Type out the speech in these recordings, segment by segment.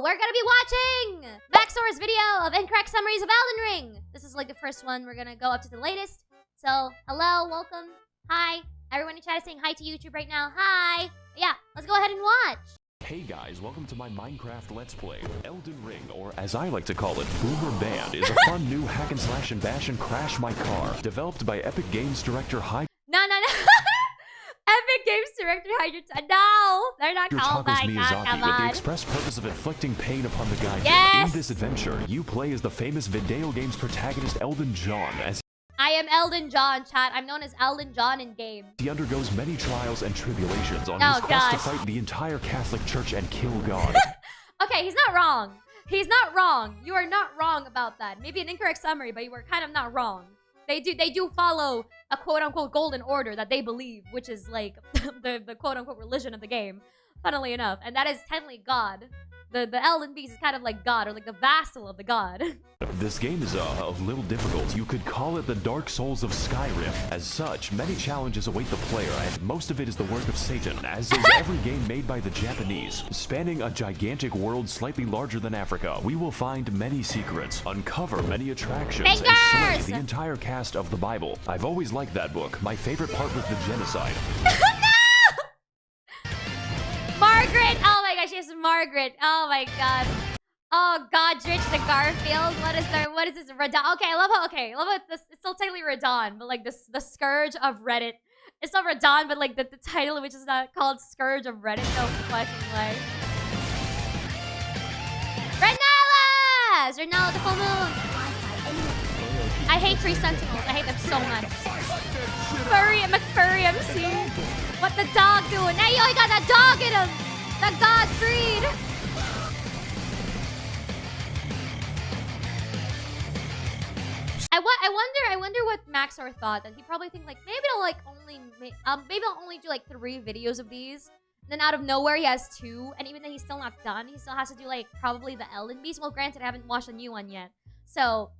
we're gonna be watching Max0r's video of incorrect summaries of Elden Ring. This is like the first one. We're gonna go up to the latest. So, hello, welcome, hi. Everyone in chat is saying hi to YouTube right now. Hi. Yeah, let's go ahead and watch. Hey guys, welcome to my Minecraft Let's Play. Elden Ring, or as I like to call it, Boomer Band, is a fun new hack and slash and bash and crash my car, developed by Epic Games director No. Epic Games director No, they're not called that. Miyazaki, with the express purpose of inflicting pain upon the guy. Yes! In this adventure, you play as the famous video games protagonist Elden John, as I am Elden John, chat. I'm known as Elden John in game. he undergoes many trials and tribulations on his quest to fight the entire Catholic Church and kill God. Okay, he's not wrong. He's not wrong. You are not wrong about that. Maybe an incorrect summary, but you were kind of not wrong. They do follow a quote-unquote golden order that they believe, which is like the quote-unquote religion of the game, funnily enough. And that is technically God. The Elden Beast is kind of like God, or like the vassal of the god. This game is a little difficult. You could call it the Dark Souls of Skyrim. As such, many challenges await the player, and most of it is the work of Satan, as is every game made by the Japanese. Spanning a gigantic world slightly larger than Africa, we will find many secrets, uncover many attractions, and slay the entire cast of the Bible. I've always liked that book. My favorite part was the genocide. Margaret! Oh my gosh, yes, Margaret. Oh my god. Oh, Godrich the Garfield. What is this? Radon. Okay, I love how this, it's still technically Radon, but like the Scourge of Reddit. It's not Radon, but like the title, which is not called Scourge of Reddit. No fucking way. Renala, the full moon. I hate tree sentinels. I hate them so much. McFurry MC. What the dog doing? Hey, yo, he got that dog in him. The god breed. I wonder what Max0r thought. That he probably think like maybe I'll only do like 3 videos of these. Then out of nowhere he has 2, and even though he's still not done, he still has to do like probably the Elden Beast. Well, granted, I haven't watched the new one yet, so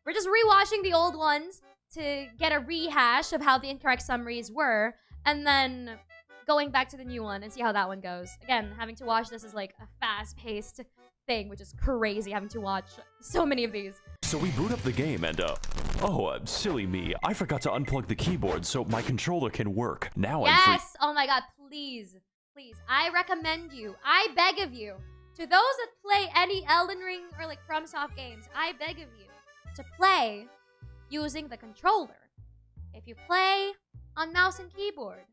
we're just rewatching the old ones to get a rehash of how the incorrect summaries were, and then going back to the new one and see how that one goes. Again, having to watch this is like a fast-paced thing, which is crazy, having to watch so many of these. So we boot up the game and, silly me. I forgot to unplug the keyboard so my controller can work. Now I'm free. Yes! Oh my god, please. Please, I recommend you, I beg of you, to those that play any Elden Ring or like FromSoft games, I beg of you to play using the controller. If you play on mouse and keyboard,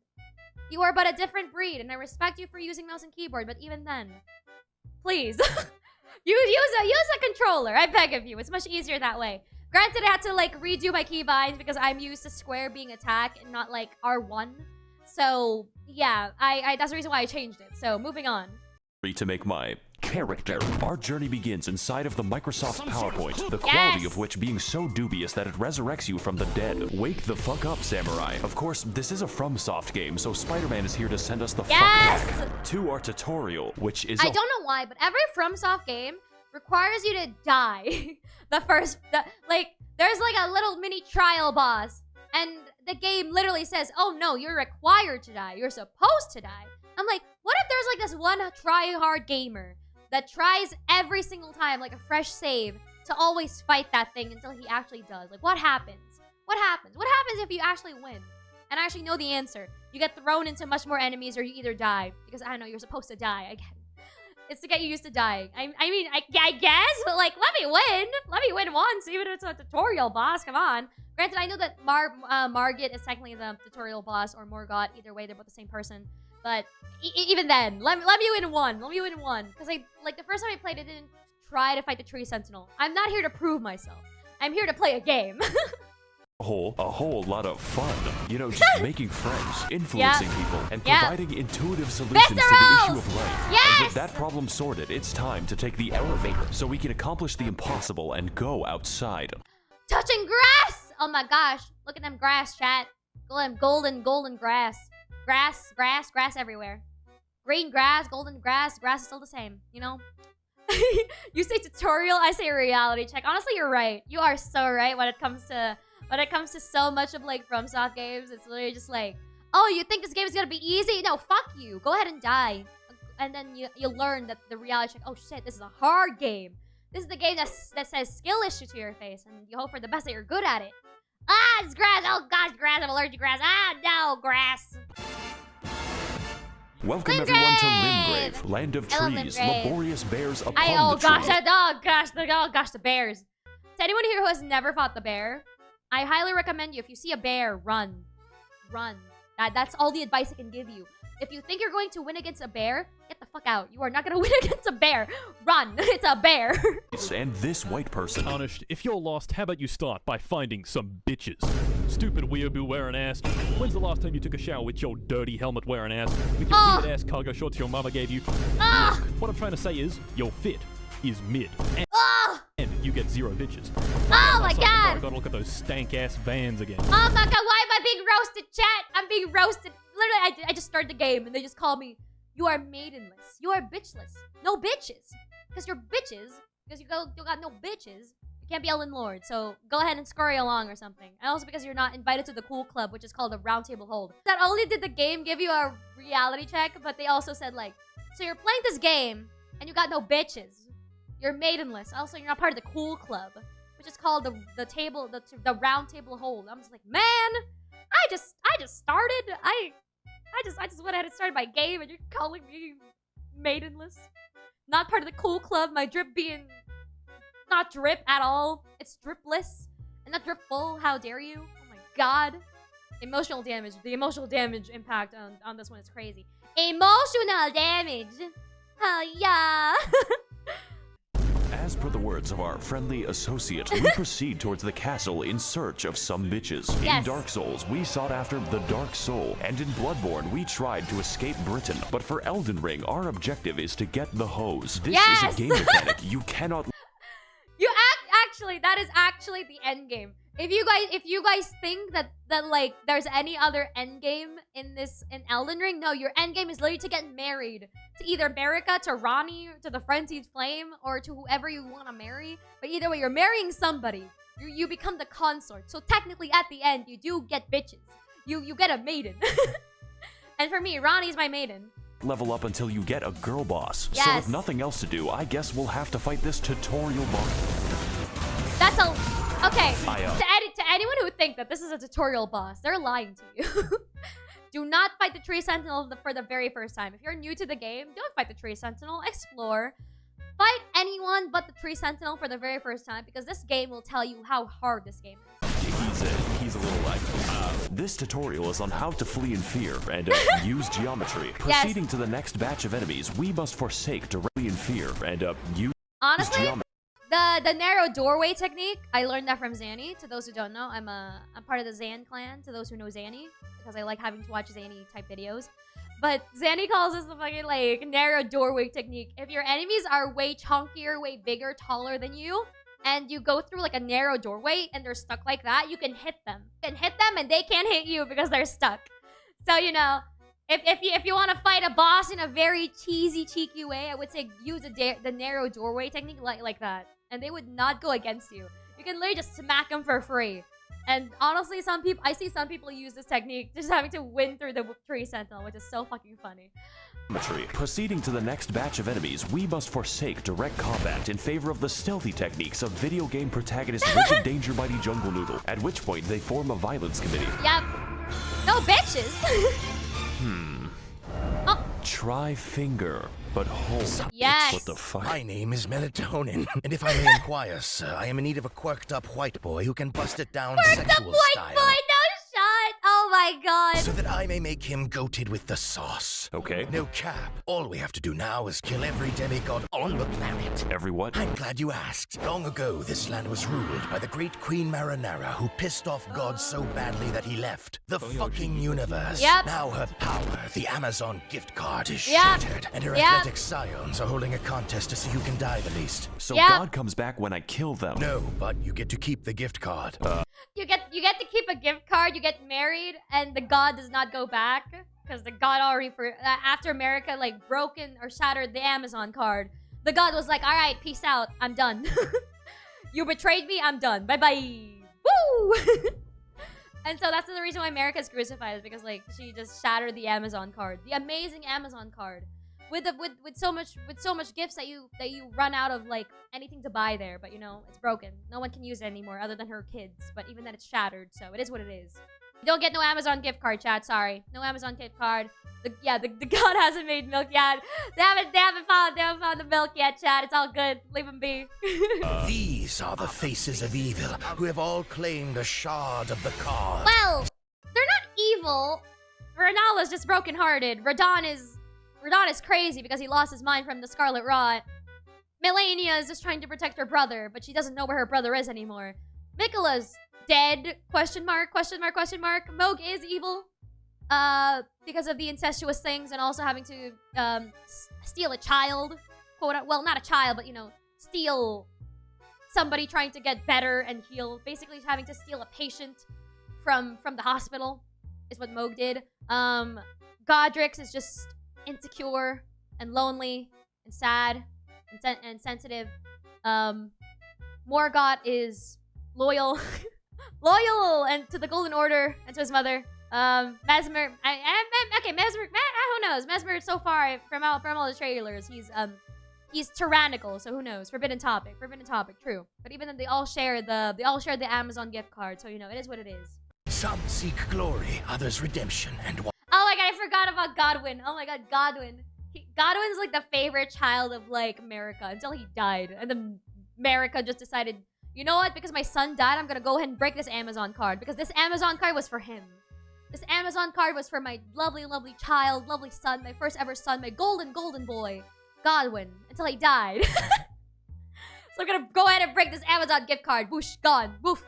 you are but a different breed, and I respect you for using mouse and keyboard, but even then, please, use a controller. I beg of you. It's much easier that way. Granted, I had to like redo my keybinds because I'm used to square being attack and not like R1. So yeah, that's the reason why I changed it. So moving on. To make my character. Our journey begins inside of the Microsoft PowerPoint, the quality of which being so dubious that it resurrects you from the dead. Wake the fuck up, samurai. Of course, this is a FromSoft game, so Spider-Man is here to send us the fuck back to our tutorial, which is I don't know why, but every FromSoft game requires you to die. There's like a little mini trial boss, and the game literally says, oh no, you're required to die. You're supposed to die. I'm like, what if there's like this one try-hard gamer that tries every single time, like a fresh save, to always fight that thing until he actually does? Like, what happens? What happens? What happens if you actually win? And I actually know the answer. You get thrown into much more enemies, or you either die. Because, I don't know, you're supposed to die. I get it. It's to get you used to dying. I mean, I guess, but like, let me win. Let me win once, even if it's a tutorial boss. Come on. Granted, I know that Margit is technically the tutorial boss, or Morgott. Either way, they're both the same person. But even then, let me win one. Let me win one. Because like the first time I played, I didn't try to fight the tree sentinel. I'm not here to prove myself. I'm here to play a game. a whole lot of fun. You know, just making friends, influencing people, and providing intuitive solutions to the issue of life. And with that problem sorted, it's time to take the elevator so we can accomplish the impossible and go outside. Touching grass! Oh my gosh. Look at them grass, chat. Golden grass. Grass everywhere. Green grass, golden grass is still the same, you know? You say tutorial, I say reality check. Honestly, you're right. You are so right when it comes to so much of like FromSoft games. It's literally just like, oh, you think this game is gonna be easy? No, fuck you. Go ahead and die. you learn that the reality check. Oh shit, this is a hard game. This is the game that says skill issue to your face, and you hope for the best that you're good at it. Ah, it's grass. Oh gosh, grass. I'm allergic to grass. Ah, no, grass. Welcome Limgrave! everyone to Limgrave, land of I love trees, Limgrave. laborious bears upon Oh the gosh, tree. the bears. To anyone here who has never fought the bear, I highly recommend you, if you see a bear, run. Run. That's all the advice I can give you. If you think you're going to win against a bear, get the fuck out. You are not going to win against a bear. Run. It's a bear. And this white person. Tarnished, if you're lost, how about you start by finding some bitches? Stupid weeaboo wearing ass. When's the last time you took a shower with your dirty helmet wearing ass? With your weird ass cargo shorts your mama gave you? Look, what I'm trying to say is, your fit is mid. And you get 0 bitches. Oh my Also, god. I gotta look at those stank ass vans again. Oh my god, why am I being roasted, chat? I'm being roasted. Literally, I just started the game and they just call me, you are maidenless. You are bitchless. No bitches. Because you're bitches. Because you got no bitches. You can't be Elden Lord. So go ahead and scurry along or something. And also because you're not invited to the cool club, which is called the Round Table Hold. Not only did the game give you a reality check, but they also said like, so you're playing this game and you got no bitches. You're maidenless. Also, you're not part of the cool club, which is called the Round Table Hold. I'm just like, man, I just started. I just went ahead and started my game, and you're calling me maidenless. Not part of the cool club. My drip being not drip at all. It's dripless and not dripful. How dare you? Oh my god. Emotional damage. The emotional damage impact on this one is crazy. Emotional damage. Oh yeah. As per the words of our friendly associate, we proceed towards the castle in search of some bitches. Yes. In Dark Souls, we sought after the Dark Soul, and in Bloodborne, we tried to escape Britain. But for Elden Ring, our objective is to get the hose. This Yes! is a game mechanic you cannot... Actually, that is actually the end game. If you guys think that like there's any other end game in Elden Ring, no, your end game is literally to get married to either Marika, to Ronnie, to the Frenzied Flame, or to whoever you want to marry. But either way, you're marrying somebody. You become the consort. So technically, at the end, you do get bitches. You get a maiden. And for me, Ronnie's my maiden. Level up until you get a girl boss. So Yes. with nothing else to do, I guess we'll have to fight this tutorial boss. That's a... Okay, I, to anyone who would think that this is a tutorial boss, they're lying to you. Do not fight the Tree Sentinel for the very first time. If you're new to the game, don't fight the Tree Sentinel. Explore. Fight anyone but the Tree Sentinel for the very first time, because this game will tell you how hard this game is. He's a little like... This tutorial is on how to flee in fear and use geometry. Yes. Proceeding to the next batch of enemies, we must forsake directly in fear and use Honestly, geometry. the narrow doorway technique, I learned that from Zanny. To those who don't know, I'm part of the Zan clan. To those who know Zanny, because I like having to watch Zanny type videos. But Zanny calls this the fucking like narrow doorway technique. If your enemies are way chunkier, way bigger, taller than you, and you go through like a narrow doorway and they're stuck like that, you can hit them. You can hit them and they can't hit you because they're stuck. So you know, if you want to fight a boss in a very cheesy, cheeky way, I would say use the narrow doorway technique like that. And they would not go against you. You can literally just smack them for free. And honestly, I see some people use this technique just having to win through the Tree Sentinel, which is so fucking funny. Proceeding to the next batch of enemies, we must forsake direct combat in favor of the stealthy techniques of video game protagonist Rigid Danger Mighty Jungle Noodle, at which point they form a violence committee. Yep. No bitches. Oh, Try finger, but hold. yes. What the fuck? My name is Melatonin, and if I may inquire, sir, I am in need of a quirked-up white boy who can bust it down The sexual white style, boy, no shot. Oh my god. so that I may make him goated with the sauce. Okay. No cap. All we have to do now is kill every demigod on the planet. Every what? I'm glad you asked. Long ago, this land was ruled by the great Queen Marinara, who pissed off God so badly that he left the fucking universe. Yep. Now her power, the Amazon gift card, is Yep. shattered, and her Yep. athletic scions are holding a contest to see who can die the least. So Yep. God comes back when I kill them. No, but you get to keep the gift card. You get to keep a gift card, you get married, and the god does not go back. Because the god already, after America, like, broken or shattered the Amazon card, the god was like, alright, peace out, I'm done. You betrayed me, I'm done. Bye-bye. Woo! And so that's the reason why America's crucified, is because, like, she just shattered the Amazon card. The amazing Amazon card. with so much gifts that you run out of like anything to buy there. But you know, it's broken. No one can use it anymore other than her kids. But even then, it's shattered. So it is what it is. You don't get no Amazon gift card, chat. Sorry, no Amazon gift card. The god hasn't made milk yet. They haven't found the milk yet, chat. It's all good. Leave them be. These are the faces of evil who have all claimed a shard of the card. Well, they're not evil. Renala's just brokenhearted. Radon is crazy because he lost his mind from the Scarlet Rot. Melania is just trying to protect her brother, but she doesn't know where her brother is anymore. Mikola's dead? Question mark, question mark, question mark. Moog is evil. Because of the incestuous things and also having to, steal a child. Well, not a child, but, you know, steal somebody trying to get better and heal. Basically, having to steal a patient from the hospital is what Moog did. Godrix is just insecure and lonely and sad and sensitive. Morgott is loyal. Loyal and to the Golden Order and to his mother. Mesmer, okay, Mesmer, who knows? Mesmer, so far, from all the trailers, he's tyrannical, so who knows? Forbidden topic, true. But even then, they all share the Amazon gift card, so you know, it is what it is. Some seek glory, others redemption, and Oh my god, I forgot about Godwin. Oh my god, Godwin. Godwin's like the favorite child of like America until he died, and then America just decided, you know what? Because my son died, I'm gonna go ahead and break this Amazon card because this Amazon card was for him. This Amazon card was for my lovely, lovely child, lovely son, my first ever son, my golden boy, Godwin, until he died. So I'm gonna go ahead and break this Amazon gift card. Whoosh, gone, woof.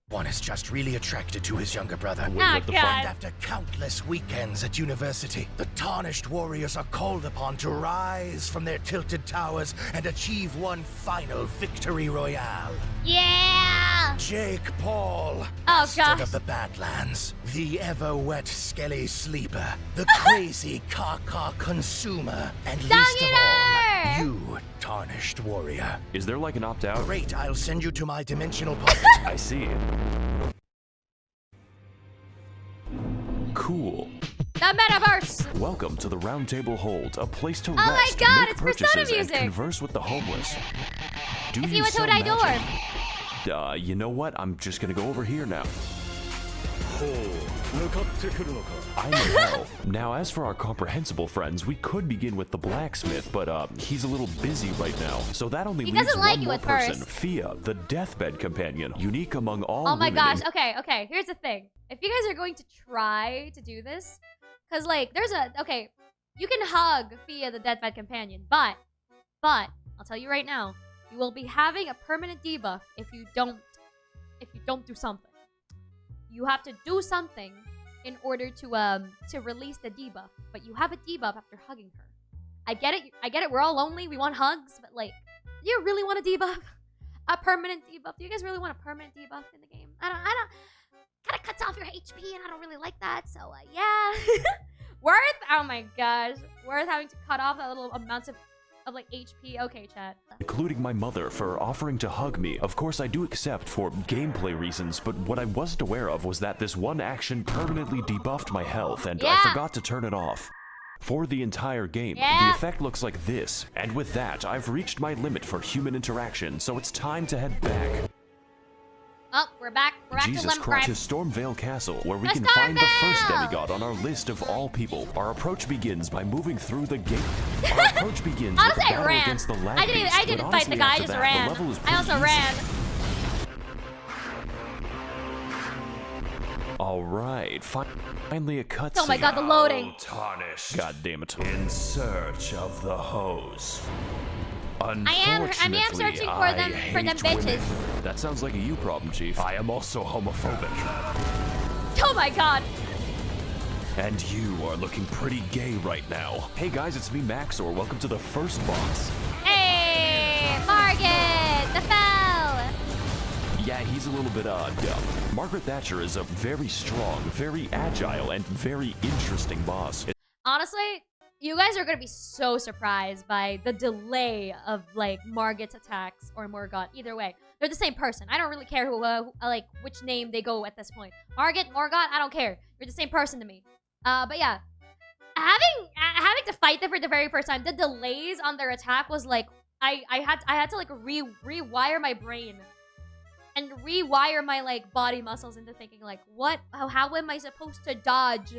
one is just really attracted to his younger brother. Oh, what the God. And after countless weekends at university, the tarnished warriors are called upon to rise from their tilted towers and achieve one final victory royale. Yeah! Jake Paul, Oh, bastard gosh. of the Badlands, the ever-wet skelly sleeper, the crazy caca consumer, and least of all, Doggeter! you, tarnished warrior. Is there like an opt-out? Great, I'll send you to my dimensional pocket. I see. Cool. The metaverse! Welcome to the Roundtable Hold, a place to my rest, God, make it's Persona purchases, and music. converse with the homeless. Do Is he you with sell Todai Door? magic? You know what? I'm just gonna go over here now. I'm in hell. Now, as for our comprehensible friends, we could begin with the blacksmith, but he's a little busy right now. So that only He leaves doesn't like one you more at person, first. Fia, the deathbed companion, unique among all Oh my women gosh, in- okay, here's the thing. If you guys are going to try to do this, because like, you can hug Fia, the deathbed companion, but, I'll tell you right now, you will be having a permanent debuff if you don't do something. You have to do something in order to release the debuff, but you have a debuff after hugging her. I get it, we're all lonely, we want hugs, but like, do you really want a debuff? A permanent debuff? Do you guys really want a permanent debuff in the game? I don't, kind of cuts off your HP and I don't really like that, so yeah. Worth, oh my gosh, worth having to cut off that little amounts of like HP. Okay, chat. including my mother, for offering to hug me. Of course, I do accept for gameplay reasons, but what I wasn't aware of was that this one action permanently debuffed my health, and Yeah. I forgot to turn it off. For the entire game, Yeah. the effect looks like this, and with that, I've reached my limit for human interaction, so it's time to head back. Oh, we're back to Jesus Lemon Christ, Crab. to Stormvale Castle, where we The can find the first Stormvale! demigod on our list of all people. Our approach begins by moving through the gate. Our approach begins with Honestly, the I battle ran. against the lag I beast, didn't but fight the honestly, guy, I after just that, ran. The level is I also pretty ran. All right, finally a cutscene. Oh my god, the loading. Tarnished. God damn it. In search of the hose. I am searching for them bitches. That sounds like a you problem, Chief. I am also homophobic. Oh my god. And you are looking pretty gay right now. Hey guys, it's me, Max0r. Welcome to the first boss. Hey, Margit, the fell. Yeah, he's a little bit dumb. Margaret Thatcher is a very strong, very agile, and very interesting boss. Honestly, you guys are gonna be so surprised by the delay of like Margit's attacks or Morgott. Either way, they're the same person. I don't really care who like which name they go at this point. Margit, Morgott, I don't care. You're the same person to me. But yeah, having to fight them for the very first time, the delays on their attack was like I had to like rewire my brain and rewire my like body muscles into thinking like how am I supposed to dodge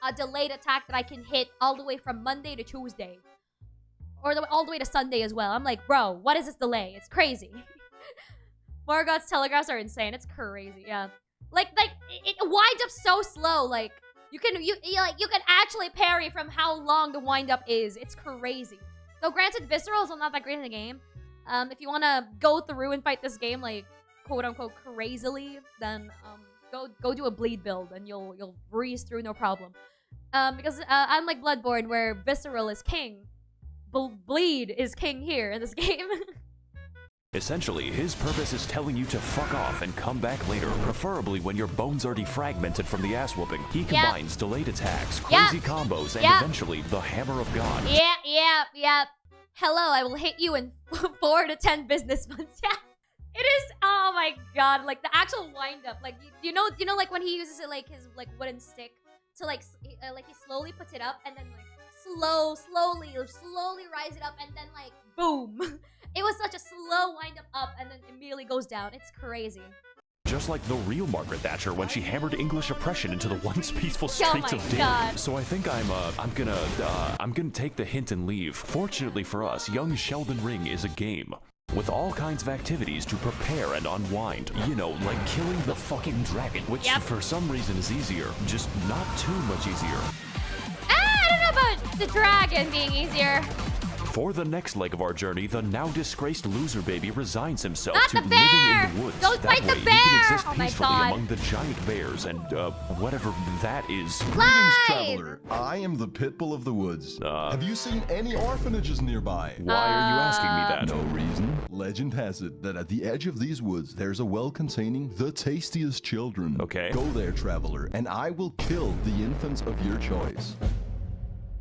a delayed attack that I can hit all the way from Monday to Tuesday or all the way to Sunday as well. I'm like, bro, what is this delay? It's crazy. Morgoth's telegraphs are insane. It's crazy. Yeah, like it winds up so slow. Like you can actually parry from how long the wind up is. It's crazy. Though granted, Visceral is not that great in the game. If you want to go through and fight this game like quote unquote crazily, then go do a bleed build and you'll breeze through no problem. Because unlike Bloodborne where Visceral is king, bleed is king here in this game. Essentially, his purpose is telling you to fuck off and come back later, preferably when your bones are defragmented from the ass whooping. He combines delayed attacks, crazy combos, and eventually the Hammer of God. Yep. Hello, I will hit you in 4 to 10 business months. Yeah. It is, oh my god, like the actual wind up, like you know like when he uses it like his like wooden stick to like he slowly puts it up and then like slowly rise it up and then like boom. It was such a slow wind up and then immediately goes down. It's crazy. Just like the real Margaret Thatcher when she hammered English oppression into the once peaceful streets of Derry. So I think I'm gonna take the hint and leave. Fortunately for us, young Sheldon Ring is a game with all kinds of activities to prepare and unwind. You know, like killing the fucking dragon, which for some reason is easier, just not too much easier. I don't know about the dragon being easier. For the next leg of our journey, the now disgraced loser baby resigns himself Not to the bear! living in the woods. Don't that fight the way, bear! he can exist Oh my peacefully God. among the giant bears and whatever that is. Greetings, traveler. I am the Pitbull of the woods. Have you seen any orphanages nearby? Why are you asking me that? No reason. Legend has it that at the edge of these woods, there's a well containing the tastiest children. Okay. Go there, traveler, and I will kill the infants of your choice.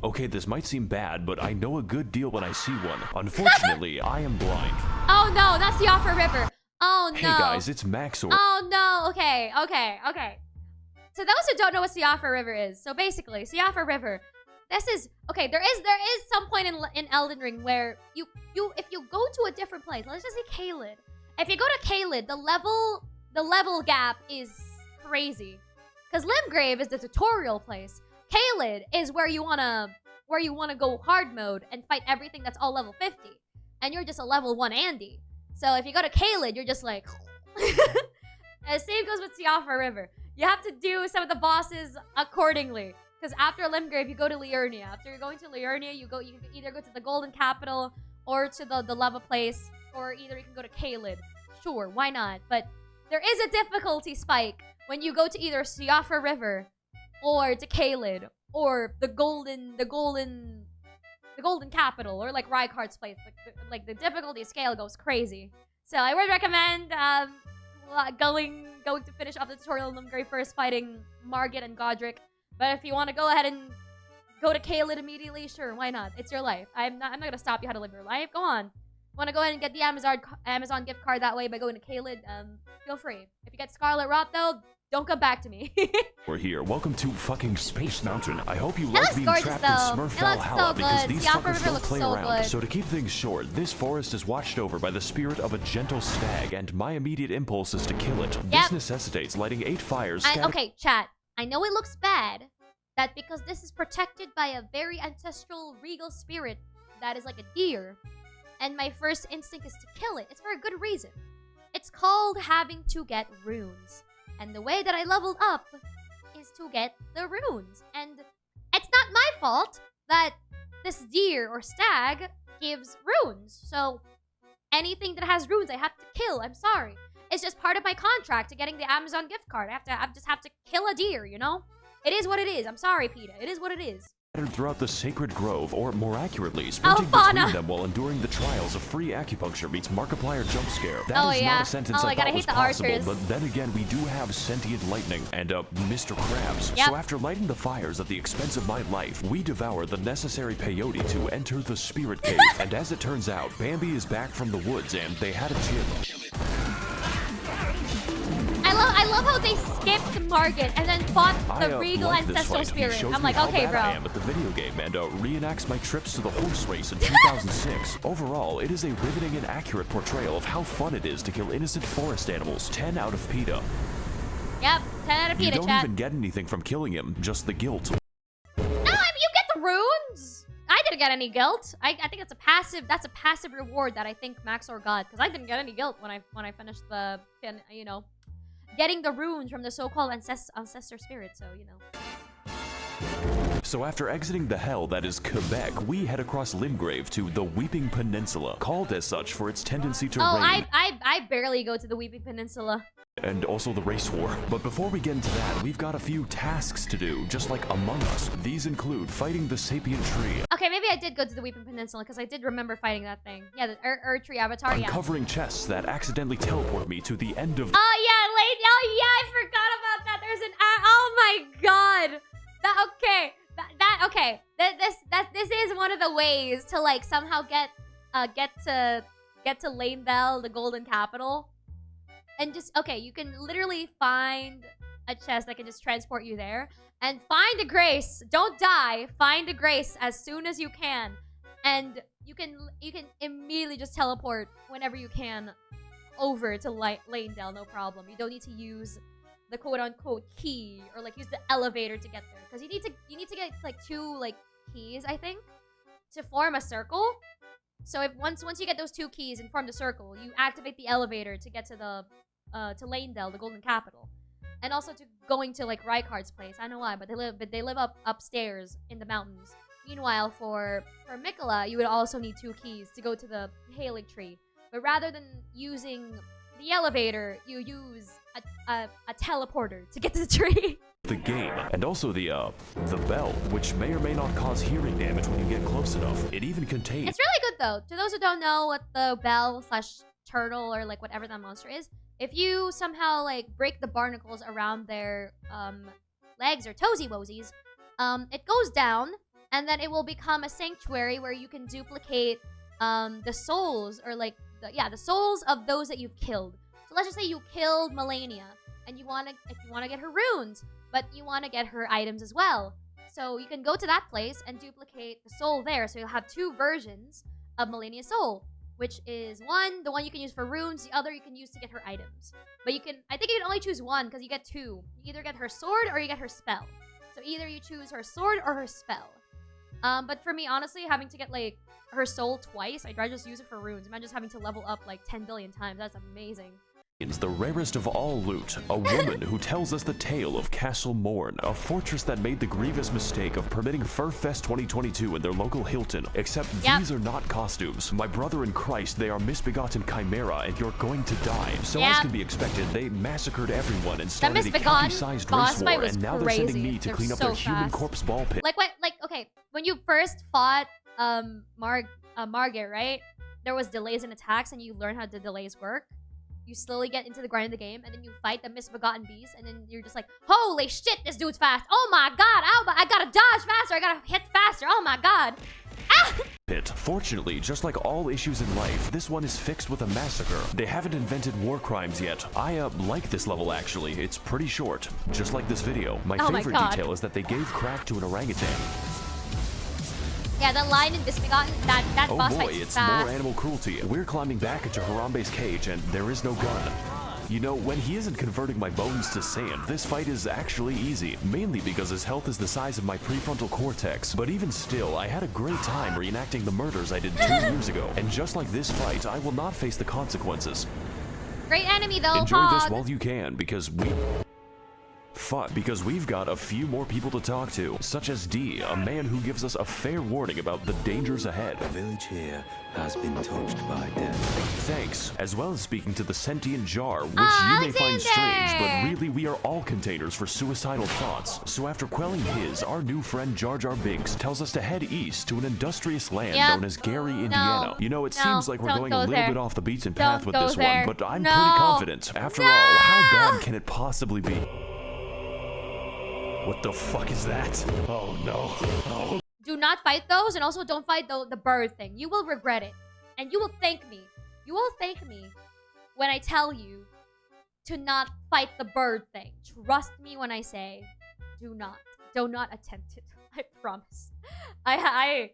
Okay, this might seem bad, but I know a good deal when I see one. Unfortunately, I am blind. Oh no, that's the Offer River. Oh no. Hey guys, it's Max0r's. Oh no, okay. So those who don't know what Siafa River is, so basically, Siafa River, this is, okay, there is some point in Elden Ring where if you go to a different place, let's just say Caelid. If you go to Caelid, the level gap is crazy. Because Limgrave is the tutorial place. Caelid is where you wanna go hard mode and fight everything that's all level 50. And you're just a level 1 Andy. So if you go to Caelid, you're just like... The same goes with Siafa River. You have to do some of the bosses accordingly. Because after Limgrave, you go to Liurnia. After you're going to Liurnia, you can either go to the Golden Capital or to the lava place, or either you can go to Caelid. Sure, why not? But there is a difficulty spike when you go to either Siafa River or to Caelid or the Golden Capital or like Rykard's place. Like the difficulty scale goes crazy. So I would recommend going to finish off the tutorial in Limgrave first, fighting Margit and Godric. But if you want to go ahead and go to Caelid immediately, sure, why not? It's your life. I'm not gonna stop you how to live your life. Go on. Want to go ahead and get the Amazon gift card that way by going to Caelid? Feel free. If you get Scarlet Rot though, don't come back to me. We're here. Welcome to fucking Space Mountain. I hope you It like looks being gorgeous, trapped though. in It Smurf looks so Valhalla because good. these Siafa fuckers River don't looks play so around. good. So to keep things short, this forest is watched over by the spirit of a gentle stag, and my immediate impulse is to kill it. This necessitates lighting 8 fires. Okay, chat. I know it looks bad that because this is protected by a very ancestral regal spirit that is like a deer, and my first instinct is to kill it. It's for a good reason. It's called having to get runes. And the way that I leveled up is to get the runes. And it's not my fault that this deer or stag gives runes. So anything that has runes I have to kill. I'm sorry. It's just part of my contract to getting the Amazon gift card. I just have to kill a deer, you know? It is what it is. I'm sorry, PETA. It is what it is. Scattered throughout the sacred grove, or more accurately, sprinting between them while enduring the trials of free acupuncture meets Markiplier jump scare. That is not a sentence I thought was possible, but then again, we do have sentient lightning and Mr. Krabs. So after lighting the fires at the expense of my life, we devour the necessary peyote to enter the spirit cave. And as it turns out, Bambi is back from the woods and they had a chill. I I love how they skipped Margit and then fought the regal like this ancestral fight. He spirit. shows I'm me like, how okay, bad bro. I am at the video game and reenacts my trips to the horse race in 2006. Overall, it is a riveting and accurate portrayal of how fun it is to kill innocent forest animals. 10 out of PETA. Yep, 10 out of You PETA, don't chat. even get anything from killing him, just the guilt. No, I mean, you get the runes. I didn't get any guilt. I think it's a passive. That's a passive reward that I think Max0r got, because I didn't get any guilt when I finished the, you know, getting the runes from the so-called ancestor spirit. So you know. So after exiting the hell that is Quebec, we head across Limgrave to the Weeping Peninsula, called as such for its tendency to Oh, rain. I barely go to the Weeping Peninsula. And also the race war. But before we get into that, we've got a few tasks to do, just like Among Us. These include fighting the sapient tree, Okay, maybe I did go to the Weeping Peninsula because I did remember fighting that thing. Yeah, the Ur Tree Avatar. Yeah. uncovering chests that accidentally teleport me to the end of Oh yeah, late. Oh yeah, I forgot about that. There's an. Oh my god. Okay. This is one of the ways to like somehow get to Lanedale, the Golden Capital, and just you can literally find a chest that can just transport you there, and find a grace. Don't die. Find a grace as soon as you can, and you can immediately just teleport whenever you can over to Lanedale, no problem. You don't need to use the quote-unquote key or like use the elevator to get there, because you need to get like 2 like keys, I think, to form a circle. So if once you get those 2 keys and form the circle, you activate the elevator to get to the to Lanedale, the Golden Capital, and also to going to like Rykard's place. I don't know why, but they live upstairs in the mountains. Meanwhile, for Mikola, you would also need 2 keys to go to the Halig Tree. But rather than using the elevator, you use a teleporter to get to the tree. the game. And also the bell, which may or may not cause hearing damage when you get close enough. It even contains... It's really good though. To those who don't know what the bell / turtle or like whatever that monster is, if you somehow like break the barnacles around their legs or toesy woesies, it goes down, and then it will become a sanctuary where you can duplicate the souls, or like the souls of those that you've killed. So let's just say you killed Melania, and if you wanna get her runes, but you wanna get her items as well. So you can go to that place and duplicate the soul there. So you'll have 2 versions of Melania's soul, which is the one you can use for runes, the other you can use to get her items. But I think you can only choose one because you get 2. You either get her sword or you get her spell. So either you choose her sword or her spell. But for me, honestly, having to get like her soul twice, I'd rather just use it for runes. Imagine just having to level up like 10 billion times. That's amazing. The rarest of all loot, a woman who tells us the tale of Castle Morn, a fortress that made the grievous mistake of permitting Furfest 2022 in their local Hilton. Except these are not costumes. My brother in Christ, they are misbegotten chimera, and you're going to die. So as can be expected, they massacred everyone and started a county-sized race war, and now they're sending me to clean up their human corpse ball pit. Like what? Like okay, when you first fought Margit, right? There was delays in attacks, and you learn how the delays work. You slowly get into the grind of the game, and then you fight the misbegotten beast, and then you're just like, holy shit, this dude's fast. Oh my god, I gotta dodge faster, I gotta hit faster, oh my god. Ah! Fortunately, just like all issues in life, this one is fixed with a massacre. They haven't invented war crimes yet. I like this level actually, it's pretty short. Just like this video, my favorite detail is that they gave crack to an orangutan. Yeah, the line in Misbegotten, that boss fight is it's fast. more animal cruelty. We're climbing back into Harambe's cage, and there is no gun. You know, when he isn't converting my bones to sand, this fight is actually easy, mainly because his health is the size of my prefrontal cortex. But even still, I had a great time reenacting the murders I did 2 years ago. And just like this fight, I will not face the consequences. Great enemy though, Enjoy this Hog. while you can, because we've got a few more people to talk to, such as D, a man who gives us a fair warning about the dangers ahead. The village here has been touched by death. Thanks, as well as speaking to the sentient jar, which you may find strange, but really we are all containers for suicidal thoughts. So after quelling his, our new friend Jar Jar Binks tells us to head east to an industrious land known as Gary, Indiana. You know, it seems like we're going a little bit off the beaten path with this one, but I'm pretty confident. After all, how bad can it possibly be? What the fuck is that? Oh no. Oh. Do not fight those, and also don't fight the bird thing. You will regret it. And you will thank me. You will thank me when I tell you to not fight the bird thing. Trust me when I say, do not attempt it. I promise. I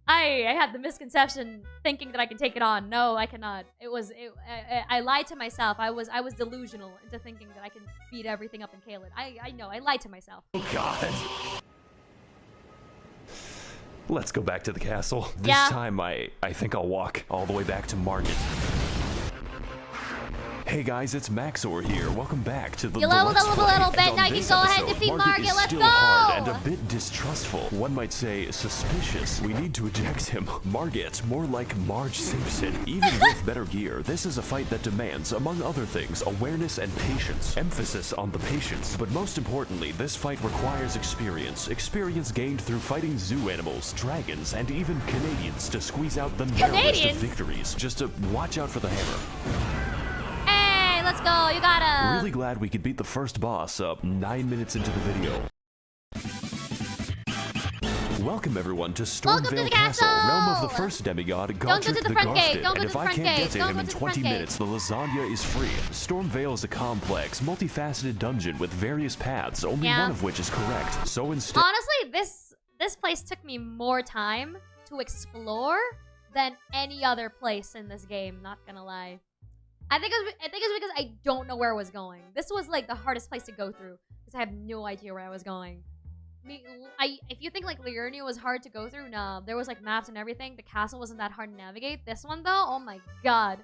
had the misconception thinking that I can take it on. No, I cannot. I lied to myself. I was delusional into thinking that I can beat everything up in Caelid. I know, I lied to myself. Oh God. Let's go back to the castle. This time I think I'll walk all the way back to Margit. Hey guys, it's Max0r here. Welcome back to the You leveled Let's up a Play. little bit, And now on you can this go ahead and episode, defeat Margit Margit. is Let's still go! hard and a bit distrustful. One might say suspicious. We need to eject him. Margit, more like Marge Simpson. Even with better gear, this is a fight that demands, among other things, awareness and patience. Emphasis on the patience. But most importantly, this fight requires experience. Experience gained through fighting zoo animals, dragons, and even Canadians to squeeze out the narrowest of victories. Just to watch out for the hammer. Let's go, you gotta. Really glad we could beat the first boss up 9 minutes into the video. Welcome everyone to Stormvale Castle, realm of the first demigod, Godric the Garfted. And if I can't get to him in 20 minutes, the lasagna is free. Stormvale is a complex, multifaceted dungeon with various paths, only one of which is correct. So instead, honestly, this place took me more time to explore than any other place in this game, not gonna lie. I think it's because I don't know where I was going. This was like the hardest place to go through because I have no idea where I was going. If you think like Liurnia was hard to go through, no, there was like maps and everything. The castle wasn't that hard to navigate. This one though, oh my god.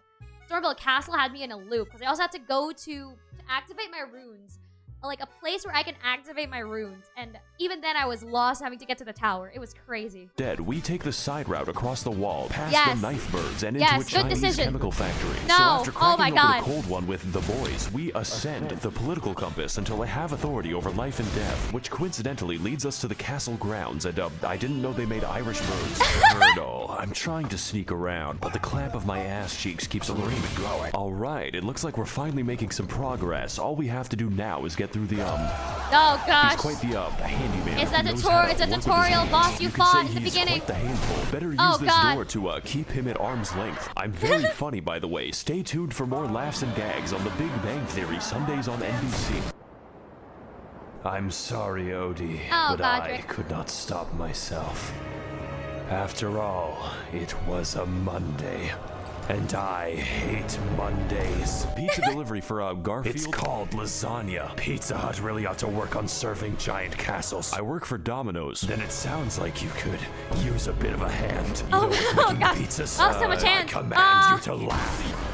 Stormvale Castle had me in a loop because I also had to go to activate my runes. Like a place where I can activate my runes, and even then I was lost having to get to the tower. It was crazy. we take the side route across the wall, past the knife birds, and into a Chinese chemical factory. No, so after cracking open god. the cold one with the boys, we ascend the political compass until I have authority over life and death, which coincidentally leads us to the castle grounds. And I didn't know they made Irish birds. Hurdle. I'm trying to sneak around, but the clamp of my ass cheeks keeps alerting me growing. All right, it looks like we're finally making some progress. All we have to do now is get through the oh gosh. He's quite the handyman. It's a tutorial boss you fought in the beginning. Quite the handful. Better use this door to keep him at arm's length. I'm very funny, by the way. Stay tuned for more laughs and gags on The Big Bang Theory Sundays on NBC. I'm sorry, Odie, but I could not stop myself. After all, it was a Monday. And I hate Mondays. Pizza delivery for Garfield. It's called lasagna. Pizza Hut really ought to work on serving giant castles. I work for Domino's. Then it sounds like you could use a bit of a hand. Oh gosh. Pizzas, oh, so much hand. I command you to laugh.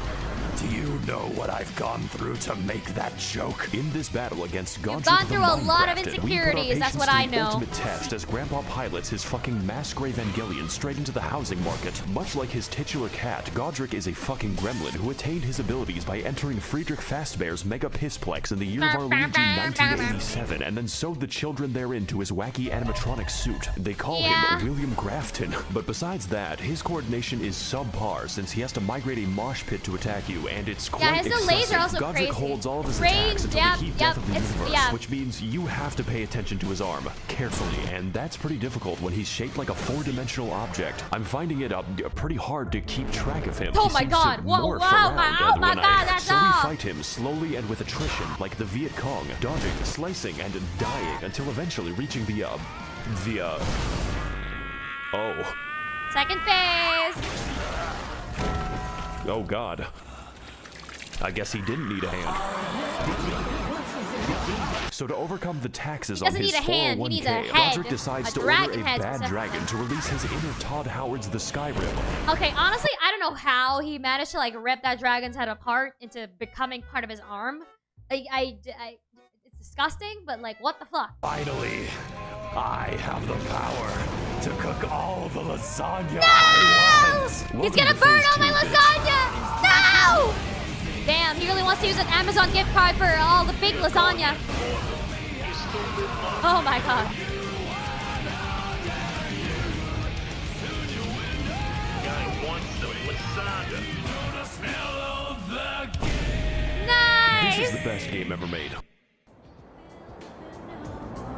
Do you know what I've gone through to make that joke? In this battle against Godric You've gone through a lot of insecurities, that's what I know. Ultimate test as Grandpa pilots his fucking mask Evangelion straight into the housing market. Much like his titular cat, Godric is a fucking gremlin who attained his abilities by entering Friedrich Fazbear's Mega Pissplex in the year of our Legion 1987 and then sewed the children therein to his wacky animatronic suit. They call him William Grafton, but besides that, his coordination is subpar since he has to migrate a mosh pit to attack you, and it's quite his delays are also Godric crazy. holds all of his attacks until the heat death of the universe, which means you have to pay attention to his arm carefully, and that's pretty difficult when he's shaped like a four-dimensional object. I'm finding it pretty hard to keep track of him. Oh my god! Whoa! Oh my god! That's so we fight him slowly and with attrition, like the Viet Cong, dodging, slicing, and dying until eventually reaching the second phase. Oh god. I guess he didn't need a hand. So to overcome the taxes on his 401k, Godric decides to order a bad dragon to release his inner Todd Howard's the Skyrim. Okay, honestly, I don't know how he managed to like rip that dragon's head apart into becoming part of his arm. It's disgusting, but like, what the fuck? Finally, I have the power to cook all the lasagna I want. He's gonna burn all my lasagna! No! Damn, he really wants to use an Amazon gift card for all the big lasagna. Oh my god. Nice! This is the best game ever made.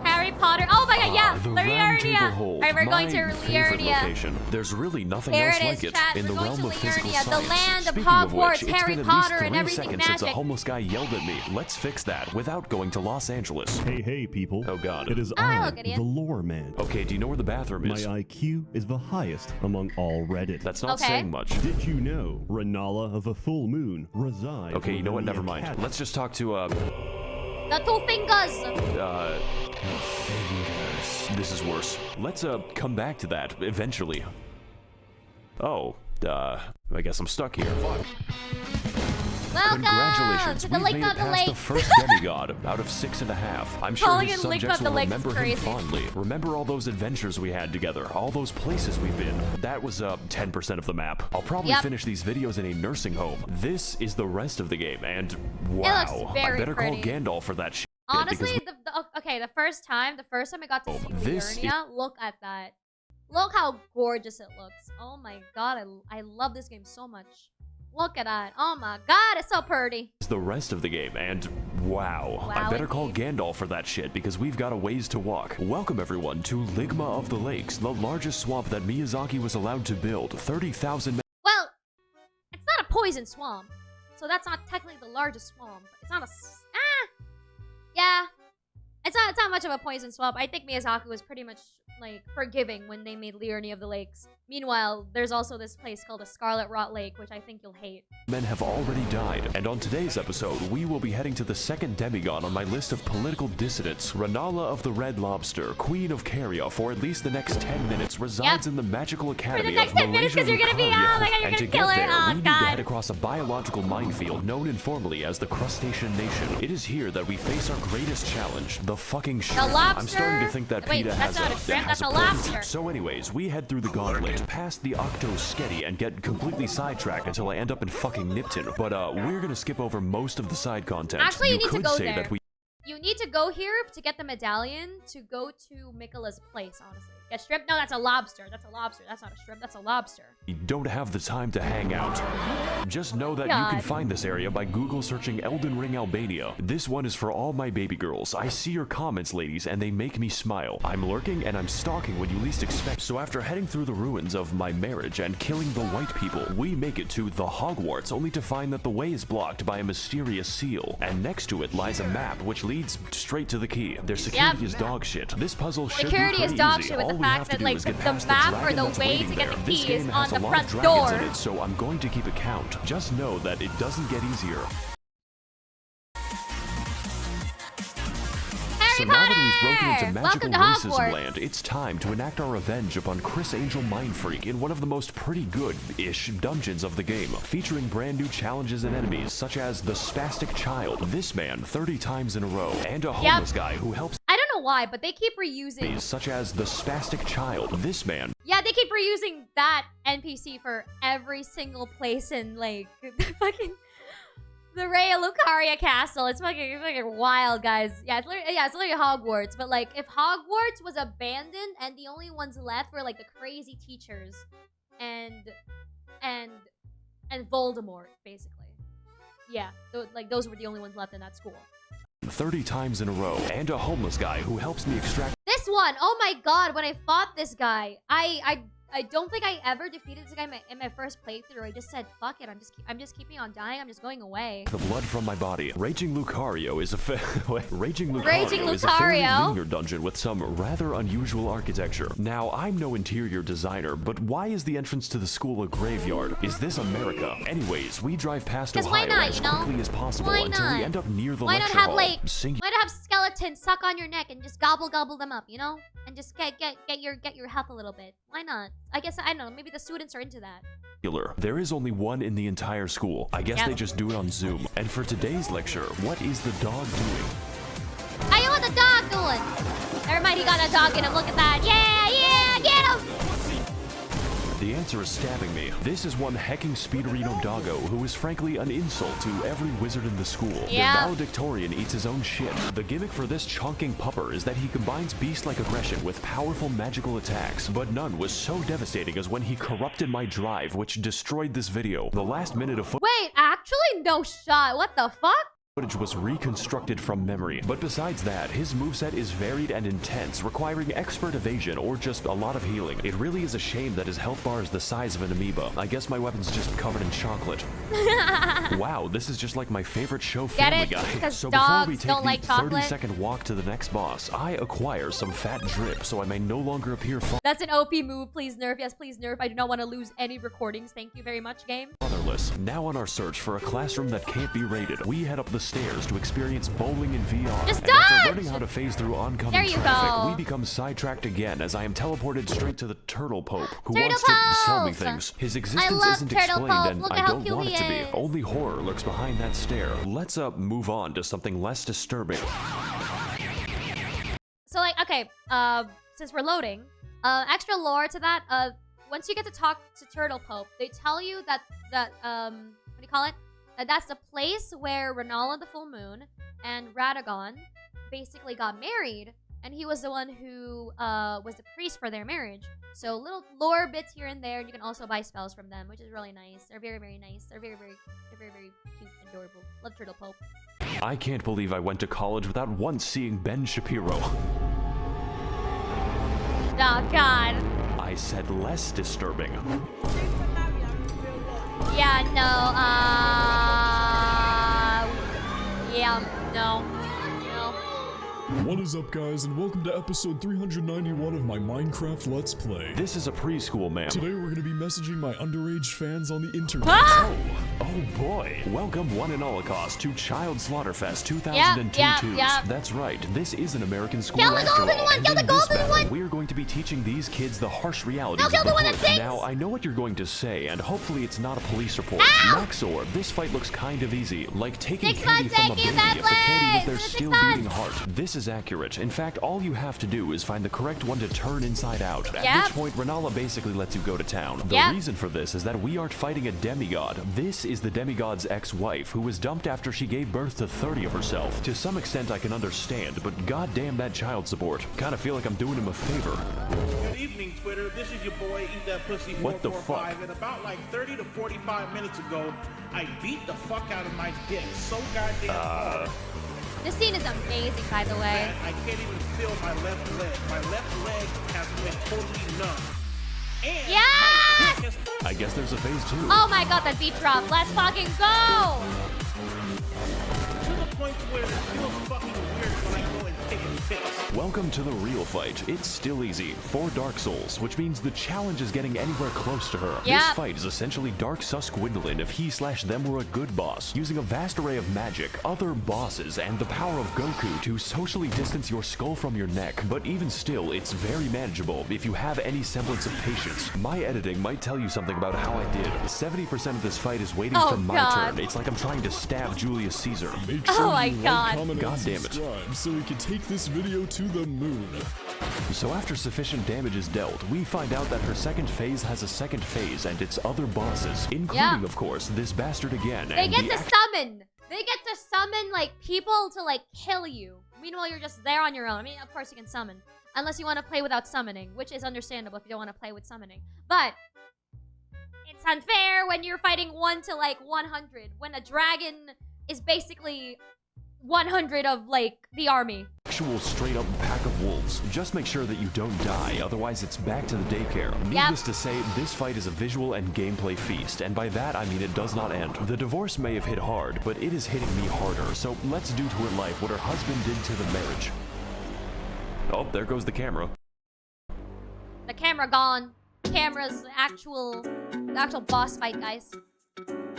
Harry Potter. Oh, Oh my god, yeah, The Round Table Liurnia. Hold, Alright, we're going to my favorite Liurnia. location. There's really nothing Here else it is, like it chat. in We're the going realm to of physical Liurnia, the science. land of Speaking Hogwarts, which, it's Harry been at Potter, least and 3 everything seconds since a magic. homeless guy yelled at me. Let's fix that without going to Los Angeles. Hey, people. Oh god. It is hello, I, Gideon. the Lore Man. Okay, do you know where the bathroom My is? IQ is the highest among all Reddit. That's not Okay. saying much. Did you know Renala of a full moon resides Okay, you know what? within the Never mind. academy? Let's just talk to The 2 fingers. This is worse. Let's come back to that eventually. Oh, I guess I'm stuck here. Fuck. Welcome Congratulations, to the we've Lake made of it the past Lake. the first demigod out of 6.5. I'm sure Calling his it Lake subjects of the will Lake is remember him crazy. fondly. Remember all those adventures we had together, all those places we've been. That was 10% of the map. I'll probably Yep. finish these videos in a nursing home. This is the rest of the game, and wow, very I better pretty. call Gandalf for that shit. Honestly, because okay, the first time I got to see This Liurnia, look at that. Look how gorgeous it looks. Oh my god, I love this game so much. Look at that. Oh my god, it's so pretty. is the rest of the game, and wow, I Wow, better call indeed. Gandalf for that shit because we've got a ways to walk. Welcome everyone to Ligma of the Lakes, the largest swamp that Miyazaki was allowed to build. 30,000 Well, it's not a poison swamp, so that's not technically the largest swamp. It's not a yeah. It's not much of a poison swamp. I think Miyazaki was pretty much like forgiving when they made Liurnia of the Lakes. Meanwhile, there's also this place called a Scarlet Rot Lake, which I think you'll hate. men have already died, and on today's episode, we will be heading to the second demigod on my list of political dissidents. Renala of the Red Lobster, Queen of Caria, for at least the next 10 minutes, resides in the magical academy next of 10 minutes, 'cause Malaysia you're gonna be- Lucario. oh my God, you're And to gonna kill get her. there, Oh, we need to God. head across a biological minefield known informally as the Crustacean Nation. It is here that we face our greatest challenge, the fucking shrimp. lobster? I'm starting to think that Wait, PETA that's has not a shrimp, has that's a point. lobster. So anyways, we head through the gauntlet, past the Octo-Sketty, and get completely sidetracked until I end up in fucking Nipton. But we're gonna skip over most of the side content. Actually, you need to could go say there. that we You need to go here to get the medallion to go to Mikola's place, honestly. Get shrimp? No, that's a lobster. That's a lobster. That's not a shrimp. That's a lobster. don't have the time to hang out. Just know that you can God. find this area by Google searching Elden Ring Albania. This one is for all my baby girls. I see your comments, ladies, and they make me smile. I'm lurking and I'm stalking when you least expect. So after heading through the ruins of my marriage and killing the white people, we make it to the Hogwarts, only to find that the way is blocked by a mysterious seal. And next to it lies a map, which leads straight to the key. Their security Yep. is dog shit. This puzzle should Security be is pretty dog easy. shit with All the we fact have to that, do like, is get the past map or dragon the that's way waiting to get there. the This key is game on has the a lot front of dragons door. in it, so I'm going to keep a count. Just know that it doesn't get easier. So Harry now that we've Potter! broken into magical Welcome to racism Hogwarts. land, it's time to enact our revenge upon Chris Angel Mindfreak in one of the most pretty good-ish dungeons of the game, featuring brand new challenges and enemies such as the Spastic Child, this man 30 times in a row, and a homeless guy who helps I don't know why, but they keep reusing. enemies such as the Spastic Child, this man Yeah, they keep reusing that NPC for every single place in, like, the fucking... The Raya Lucaria Castle. It's fucking wild, guys. Yeah, it's literally Hogwarts. But, like, if Hogwarts was abandoned and the only ones left were, like, the crazy teachers and Voldemort, basically. Yeah, those were the only ones left in that school. 30 times in a row, and a homeless guy who helps me extract This one, oh my god, when I fought this guy, I don't think I ever defeated this guy in my first playthrough. I just said, fuck it, I'm just keeping on dying, I'm just going away. the blood from my body. Raging Lucario is a Raging Lucario Raging is a fairly Lucario? linear dungeon with some rather unusual architecture. Now, I'm no interior designer, but why is the entrance to the school a graveyard? Is this America? Anyways, we drive past 'Cause why Ohio not, as you know? quickly as possible Why until we not? end up near the Why not lecture have, hall. like, why not have skeletons suck on your neck and just gobble them up, you know? And just get your health a little bit. Why not? I guess, I don't know, maybe the students are into that. There is only one in the entire school. I guess Yep. they just do it on Zoom. And for today's lecture, what is the dog doing? Hey, what the dog doing? Never mind, he got a dog in him. Look at that. Yeah, get him! The answer is stabbing me. This is one hecking speederino doggo who is frankly an insult to every wizard in the school. Yeah. The valedictorian eats his own shit. The gimmick for this chonking pupper is that he combines beast-like aggression with powerful magical attacks, but none was so devastating as when he corrupted my drive, which destroyed this video. The last minute of Wait, actually, no shot. What the fuck? footage was reconstructed from memory. But besides that, his moveset is varied and intense, requiring expert evasion or just a lot of healing. It really is a shame that his health bar is the size of an amoeba. I guess my weapon's just covered in chocolate. Wow, this is just like my favorite show, Family Guy. Because So before we dogs take don't the like chocolate. 30-second walk to the next boss, I acquire some fat drip so I may no longer appear That's an OP move. Please nerf. Yes, please nerf. I do not want to lose any recordings. Thank you very much, game. fatherless. Now on our search for a classroom that can't be rated, we head up the stairs to experience bowling in VR. Just and after dodge! learning how to phase through oncoming There you traffic, go. we become sidetracked again as I am teleported straight to the Turtle Pope, who Turtle wants to sell me Pope! things. His existence love isn't Turtle explained, Pope. and Look I at how don't cute want he it to be. is. Only horror lurks behind that stare. Let's move on to something less disturbing. So like, okay, since we're loading, extra lore to that, once you get to talk to Turtle Pope, they tell you that, what do you call it? That's the place where Renala the Full Moon and Radagon basically got married, and he was the one who was the priest for their marriage. So little lore bits here and there, and you can also buy spells from them, which is really nice. They're very, very nice. They're very, very cute and adorable. Love Turtle Pope. I can't believe I went to college without once seeing Ben Shapiro. Oh, God. I said less disturbing. Yeah, no, yeah, no. What is up, guys, and welcome to episode 391 of my Minecraft Let's Play. This is a preschool, ma'am. Today we're going to be messaging my underage fans on the internet. Ah! Oh boy. Welcome one and all across to Child Slaughterfest 2002 Yep. That's right. This is an American school Kill the after golden all. one, And kill the in this golden battle, one! we're going to be teaching these kids the harsh realities No, kill of the the one that hood. sings! Now, I know what you're going to say, and hopefully it's not a police report. Ow! Max0r's, this fight looks kind of easy. Like taking 6 candy months, from a thank baby you, bad if the candy was boys! their 6 still months! beating heart. This is accurate. In fact, all you have to do is find the correct one to turn inside out. At Yep. which point, Renala basically lets you go to town. The Yep. reason for this is that we aren't fighting a demigod. This is the demigod's ex-wife, who was dumped after she gave birth to 30 of herself. To some extent, I can understand, but goddamn that child support. Kinda feel like I'm doing him a favor. Good evening, Twitter. This is your boy, Eat That Pussy 445. What the fuck? And about like 30 to 45 minutes ago, I beat the fuck out of my dick so goddamn hard This scene is amazing, by the way. that I can't even feel my left leg. My left leg has been totally numb. And Yes! my dick has I guess there's a phase 2. Oh my god, that beat drop. Let's fucking go! to the point where it feels fucking weird when I go and take a piss. Welcome to the real fight. It's still easy for Dark Souls, which means the challenge is getting anywhere close to her. Yep. This fight is essentially Dark Susquindlin if he/them were a good boss, using a vast array of magic, other bosses, and the power of Goku to socially distance your skull from your neck. But even still, it's very manageable if you have any semblance of patience. My editing might tell you something about how I did. 70% of this fight is waiting Oh, for my God. turn. It's like I'm trying to stab Julius Caesar. Make Oh sure my you God. like, comment, God and damn it. subscribe so we can take this video to the moon. So after sufficient damage is dealt, we find out that her second phase has a second phase and its other bosses, including, of course, this bastard again. They and get the to summon. They get to summon, like, people to, like, kill you. Meanwhile, you're just there on your own. I mean, of course you can summon. Unless you want to play without summoning, which is understandable if you don't want to play with summoning. But it's unfair when you're fighting 1 to, like, 100. When a dragon is basically 100 of, like, the army. actual straight up pack of wolves. Just make sure that you don't die, otherwise it's back to the daycare. Needless to say, this fight is a visual and gameplay feast, and by that I mean it does not end. The divorce may have hit hard, but it is hitting me harder, so let's do to her life what her husband did to the marriage. Oh, there goes the camera. The camera gone. Camera's the actual boss fight, guys.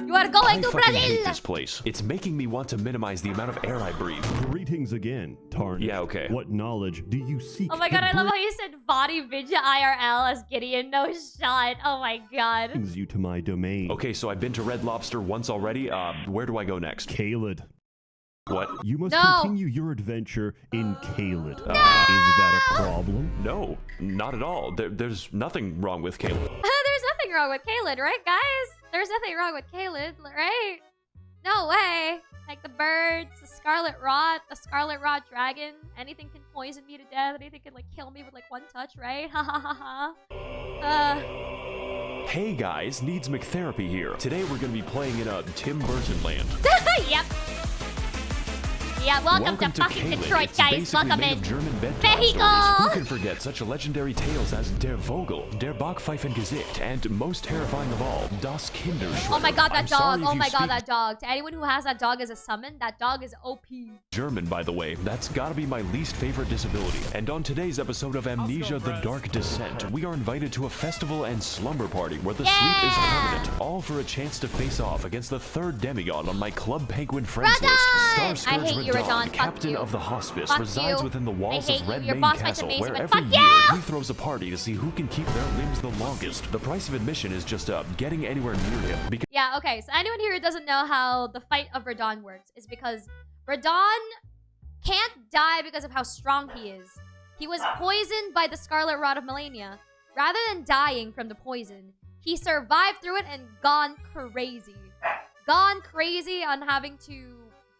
You are going to fucking hate Brazil! this place. It's making me want to minimize the amount of air I breathe. Greetings again, Tarnished. Yeah, okay. What knowledge do you seek? Oh my god, I love how you said Body Vidya IRL as Gideon. No shot. Oh my god. Brings you to my domain. Okay, so I've been to Red Lobster once already. Where do I go next? Caelid. What? You must No. continue your adventure in Caelid. Is that a problem? No, not at all. There's nothing wrong with Caleb. There's nothing wrong with Caelid, right, guys? There's nothing wrong with Caelid, right? No way. Like the birds, the scarlet rot dragon. Anything can poison me to death. Anything can, like, kill me with, like, one touch, right? Ha ha ha ha. Hey guys, needs McTherapy here. Today we're gonna be playing in a Tim Burton land. Yep. Yeah, welcome to fucking Caelid. Detroit, It's guys. basically Welcome made in. of German bedtime Vehicle! stories. Who can forget such legendary tales as Der Vogel, Der Bachpfeifengesicht, and most terrifying of all, Das Kinderschwert. Oh my god, that I'm sorry dog. if Oh you my god, speak that dog. To anyone who has that dog as a summon, that dog is OP. German, by the way. That's gotta be my least favorite disability. And on today's episode of Amnesia: The Dark Descent, we are invited to a festival and slumber party where the sleep is permanent, all for a chance to face off against the third demigod on my Club Penguin friends list. Starscourge I hate you, Radon. Fuck captain you. of the hospice, Fuck resides you. within the walls I hate of you. Red Your Mane boss fight's Castle, amazing, where but every fuck year you! he throws a party to see who can keep their limbs the longest. The price of admission is just getting anywhere near him. Because Yeah, okay. So anyone here who doesn't know how the fight of Radon works is because Radon can't die because of how strong he is. He was poisoned by the Scarlet Rot of Melania. Rather than dying from the poison, he survived through it and gone crazy. Gone crazy on having to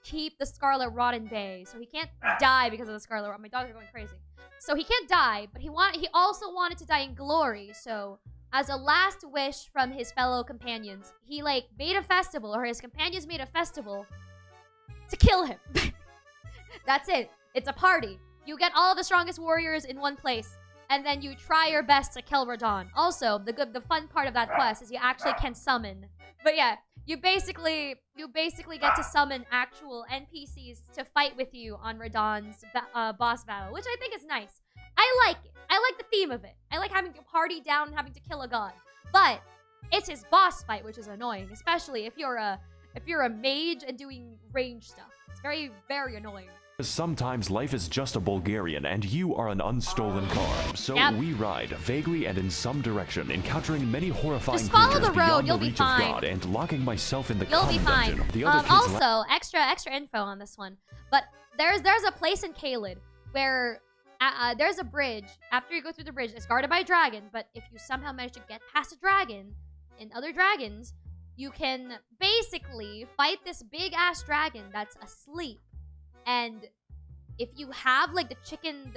keep the Scarlet Rot in bay. So he can't die because of the Scarlet Rot. My dogs are going crazy. So he can't die, but he also wanted to die in glory. So as a last wish from his fellow companions, he made a festival, or his companions made a festival to kill him. That's it. It's a party. You get all of the strongest warriors in one place, and then you try your best to kill Radon. Also, the fun part of that quest is you actually can summon. But yeah, you basically get to summon actual NPCs to fight with you on Radon's boss battle, which I think is nice. I like it. I like the theme of it. I like having to party down and having to kill a god. But it's his boss fight, which is annoying, especially if you're a mage and doing range stuff. It's very, very annoying. sometimes life is just a Bulgarian and you are an unstolen car. So we ride vaguely and in some direction, encountering many horrifying Just follow creatures the road, beyond you'll the be reach fine. of God and locking myself in the You'll be common fine. dungeon. The other kids Also, extra info on this one. But there's a place in Caelid where there's a bridge. After you go through the bridge, it's guarded by a dragon. But if you somehow manage to get past a dragon and other dragons, you can basically fight this big ass dragon that's asleep. And if you have like the chicken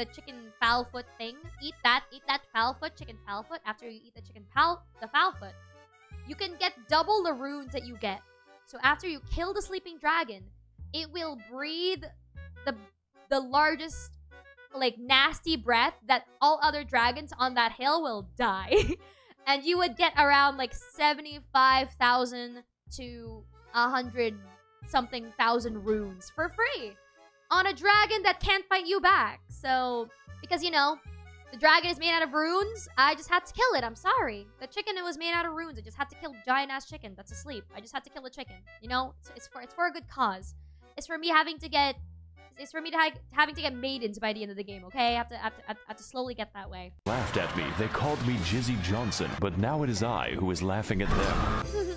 foul foot thing, eat that foul foot, chicken foul foot. After you eat the foul foot, you can get double the runes that you get. So after you kill the sleeping dragon, it will breathe the largest like nasty breath that all other dragons on that hill will die. And you would get around like 75,000 to 100-something thousand runes for free on a dragon that can't fight you back. So, because you know, the dragon is made out of runes, I just had to kill it. I'm sorry. The chicken was made out of runes. I just had to kill giant ass chicken that's asleep. I just had to kill a chicken. You know, it's for a good cause. It's for me having to get maidens by the end of the game, okay? I have to slowly get that way. laughed at me. They called me Jizzy Johnson, but now it is I who is laughing at them.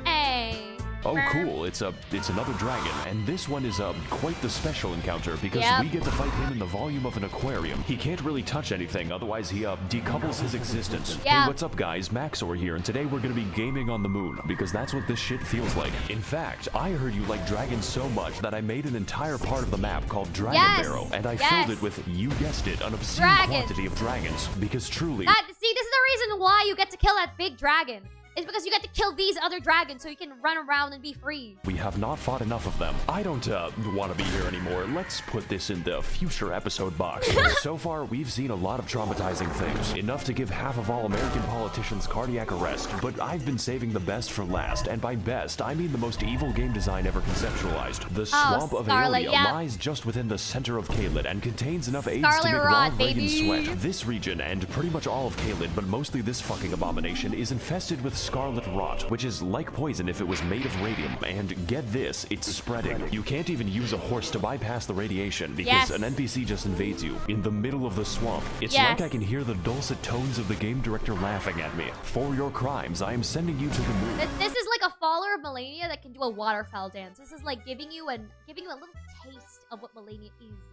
Hey. Oh, cool. It's another dragon, and this one is quite the special encounter because we get to fight him in the volume of an aquarium. He can't really touch anything, otherwise he decouples his existence. Yeah. Hey, what's up, guys? Max0r's here, and today we're gonna be gaming on the moon because that's what this shit feels like. In fact, I heard you like dragons so much that I made an entire part of the map called Dragon Barrow, and I filled it with, you guessed it, an obscene quantity of dragons. Because truly, See, this is the reason why you get to kill that big dragon. It's because you get to kill these other dragons so you can run around and be free. we have not fought enough of them. I don't want to be here anymore. Let's put this in the future episode box. So far, we've seen a lot of traumatizing things. Enough to give half of all American politicians cardiac arrest. But I've been saving the best for last. And by best, I mean the most evil game design ever conceptualized. The swamp of Scarlet, Aeolia lies just within the center of Caelid and contains enough AIDS to Scarlet make Rot, Ronald baby. Reagan sweat. This region, and pretty much all of Caelid, but mostly this fucking abomination, is infested with Scarlet Rot, which is like poison if it was made of radium. And get this, it's spreading. You can't even use a horse to bypass the radiation because an NPC just invades you in the middle of the swamp. It's like I can hear the dulcet tones of the game director laughing at me. For your crimes, I am sending you to the moon. This is like a follower of Melania that can do a waterfowl dance. This is like giving you a little taste of what Melania is.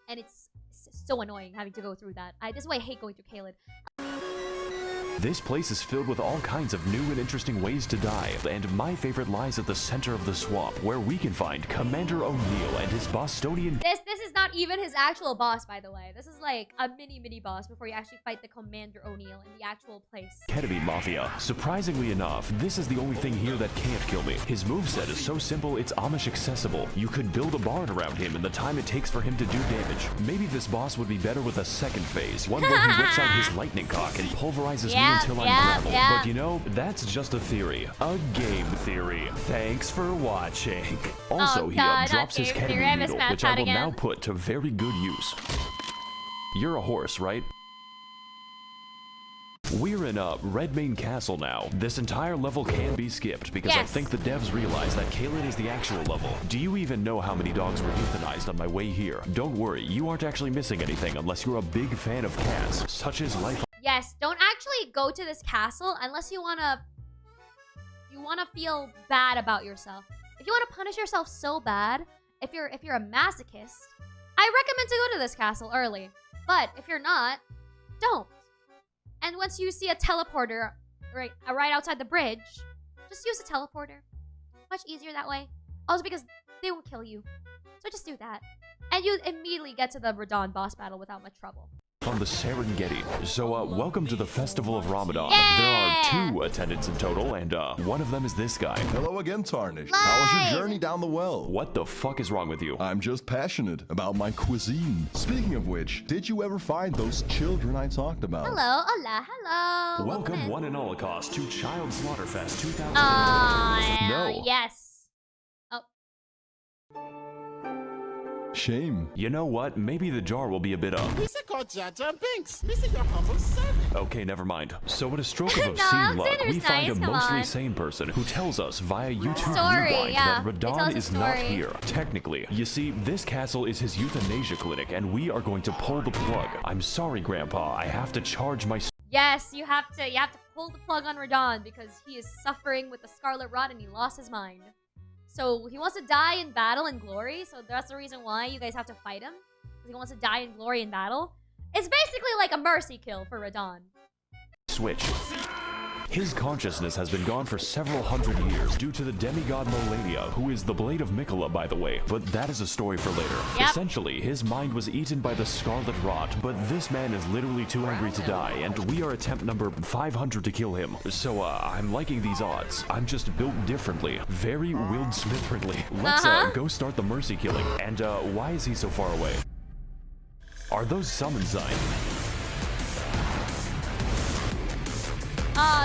And it's so annoying having to go through that. This is why I hate going through Caelid. This place is filled with all kinds of new and interesting ways to die, and my favorite lies at the center of the swamp, where we can find Commander O'Neill and his Bostonian. This is not even his actual boss, by the way. This is like a mini boss before you actually fight the Commander O'Neill in the actual place. Ketamine Mafia. Surprisingly enough, this is the only thing here that can't kill me. His moveset is so simple, it's Amish accessible. You could build a barn around him in the time it takes for him to do damage. Maybe this boss would be better with a second phase, one where he whips out his lightning cock and pulverizes me until I'm gravel. But you know, that's just a theory. A game theory. Thanks for watching. Also, he drops his ketamine needle, which I will now put to very good use. You're a horse, right? We're in Redmane Castle now. This entire level can be skipped because I think the devs realized that Kaylin is the actual level. Do you even know how many dogs were euthanized on my way here? Don't worry, you aren't actually missing anything unless you're a big fan of cats, such as life. Yes, don't actually go to this castle unless you wanna feel bad about yourself. If you wanna punish yourself so bad, if you're a masochist, I recommend to go to this castle early. But if you're not, don't. And once you see a teleporter right outside the bridge, just use a teleporter. Much easier that way. Also because they won't kill you. So just do that. And you immediately get to the Radahn boss battle without much trouble. On the Serengeti. So, welcome to the Festival of Ramadan. Yeah! There are 2 attendants in total, and one of them is this guy. Hello again, Tarnish. How was your journey down the well? What the fuck is wrong with you? I'm just passionate about my cuisine. Speaking of which, did you ever find those children I talked about? Hello, hola, hello. Welcome one and all cost to Child Slaughterfest 2000. No. Yes. Shame. You know what? Maybe the jar will be a bit up. Lisa called Jaja Binks. Lisa, your humble servant. Okay, never mind. So at a stroke of obscene luck, we find a mostly sane person who tells us via YouTube Rewind that Radahn is not here. Technically. You see, this castle is his euthanasia clinic, and we are going to pull the plug. I'm sorry, Grandpa. I have to charge my... Yes, you have to pull the plug on Radahn because he is suffering with the Scarlet Rot and he lost his mind. So he wants to die in battle and glory, so that's the reason why you guys have to fight him. Because he wants to die in glory in battle. It's basically like a mercy kill for Radahn. Switch. His consciousness has been gone for several hundred years due to the demigod Molania, who is the Blade of Mikola, by the way, but that is a story for later. Essentially, his mind was eaten by the Scarlet Rot, but this man is literally too angry to die, and we are attempt number 500 to kill him. So, I'm liking these odds. I'm just built differently. Very Will Smith-friendly. Let's, go start the mercy killing. And, why is he so far away? Are those summon signs?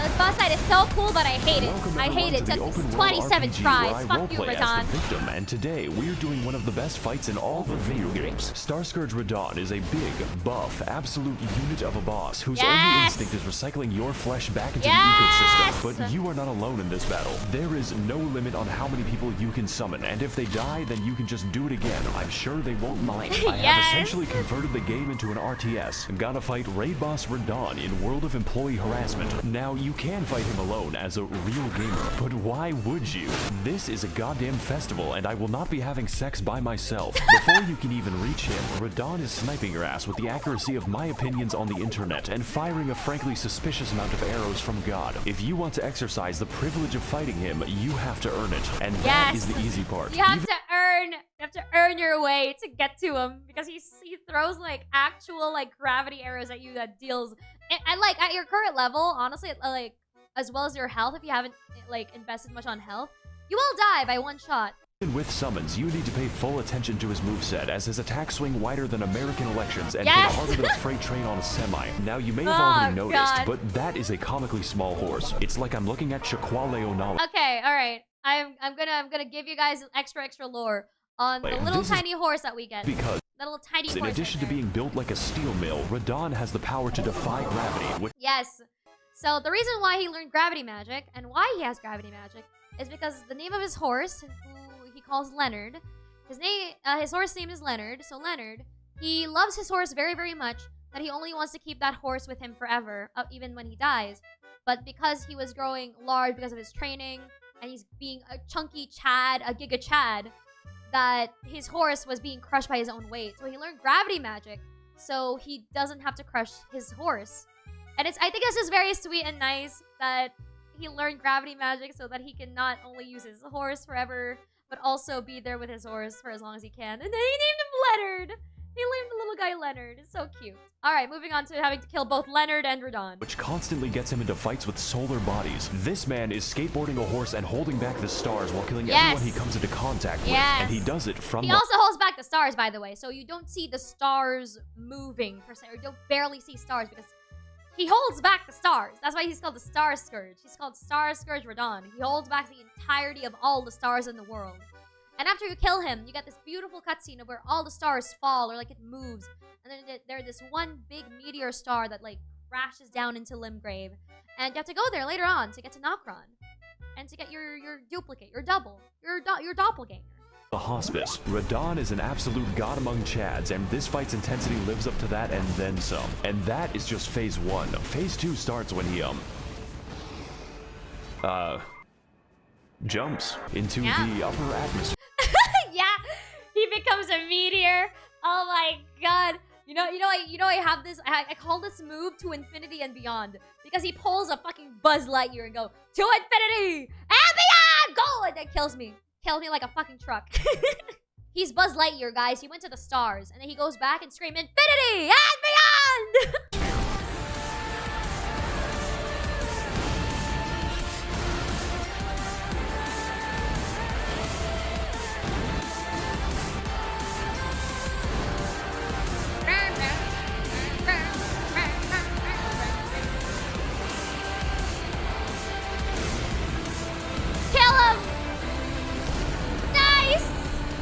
This boss fight is so cool, but I hate it. I hate it. It's 27 tries. Fuck you, Radahn. As the victim, and today we're doing one of the best fights in all the video games. Starscourge Radahn is a big, buff, absolute unit of a boss whose only instinct is recycling your flesh back into the ecosystem. But you are not alone in this battle. There is no limit on how many people you can summon, and if they die, then you can just do it again. I'm sure they won't mind. I have essentially converted the game into an RTS and gotta fight raid boss Radahn in World of Employee Harassment. Now, you can fight him alone as a real gamer, but why would you? This is a goddamn festival, and I will not be having sex by myself. Before you can even reach him, Radahn is sniping your ass with the accuracy of my opinions on the internet and firing a frankly suspicious amount of arrows from God. If you want to exercise the privilege of fighting him, you have to earn it, and that is the easy part. You have to earn your way to get to him because he throws like actual like gravity arrows at you that deals and like at your current level, honestly, like as well as your health, if you haven't like invested much on health, you will die by one shot. Even with summons, you need to pay full attention to his moveset, as his attack swing wider than American elections and hit harder than a freight train on a semi. Now, you may have already noticed, but that is a comically small horse. It's like I'm looking at Shaquale O'Neal. Okay, all right. I'm gonna give you guys extra lore on the little tiny horse that we get. Because the little tiny horse. In addition to being built like a steel mill, Radahn has the power to defy gravity. Yes. So the reason why he learned gravity magic and why he has gravity magic is because the name of his horse, who he calls Leonard, his horse name is Leonard. So Leonard, he loves his horse very, very much that he only wants to keep that horse with him forever, even when he dies. But because he was growing large because of his training and he's being a chunky Chad, a Giga Chad, that his horse was being crushed by his own weight. So he learned gravity magic so he doesn't have to crush his horse. And I think it's just very sweet and nice that he learned gravity magic so that he can not only use his horse forever, but also be there with his horse for as long as he can. And then he named him Leonard. He named the little guy Leonard. It's so cute. All right, moving on to having to kill both Leonard and Radon. Which constantly gets him into fights with solar bodies. This man is skateboarding a horse and holding back the stars while killing everyone he comes into contact with. And he does it from He also holds back the stars, by the way, so you don't see the stars moving, per se, or you don't barely see stars because he holds back the stars. That's why he's called the Star Scourge. He's called Star Scourge Radon. He holds back the entirety of all the stars in the world. And after you kill him, you get this beautiful cutscene of where all the stars fall, or like it moves. And then there's this one big meteor star that like crashes down into Limgrave. And you have to go there later on to get to Nokron. And to get your duplicate, your double, your doppelganger. The hospice. Radon is an absolute god among Chads, and this fight's intensity lives up to that and then some. And that is just phase 1. Phase 2 starts when he, jumps into the upper atmosphere. Yeah, he becomes a meteor. Oh my god. You know, I have this. I call this move to infinity and beyond because he pulls a fucking Buzz Lightyear and go to infinity and beyond. Go, and then kills me like a fucking truck. He's Buzz Lightyear, guys. He went to the stars and then he goes back and screams infinity and beyond.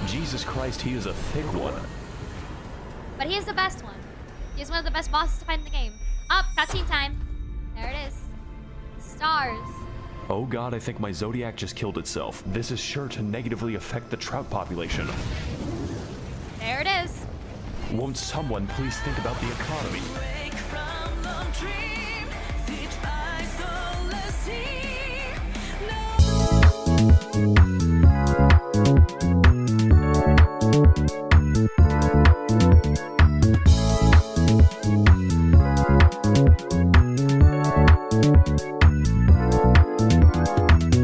Jesus Christ, he is a thick one. But he is the best one. He's one of the best bosses to fight in the game. Up, cutscene time. There it is. Stars. Oh god, I think my Zodiac just killed itself. This is sure to negatively affect the trout population. There it is. Won't someone please think about the economy?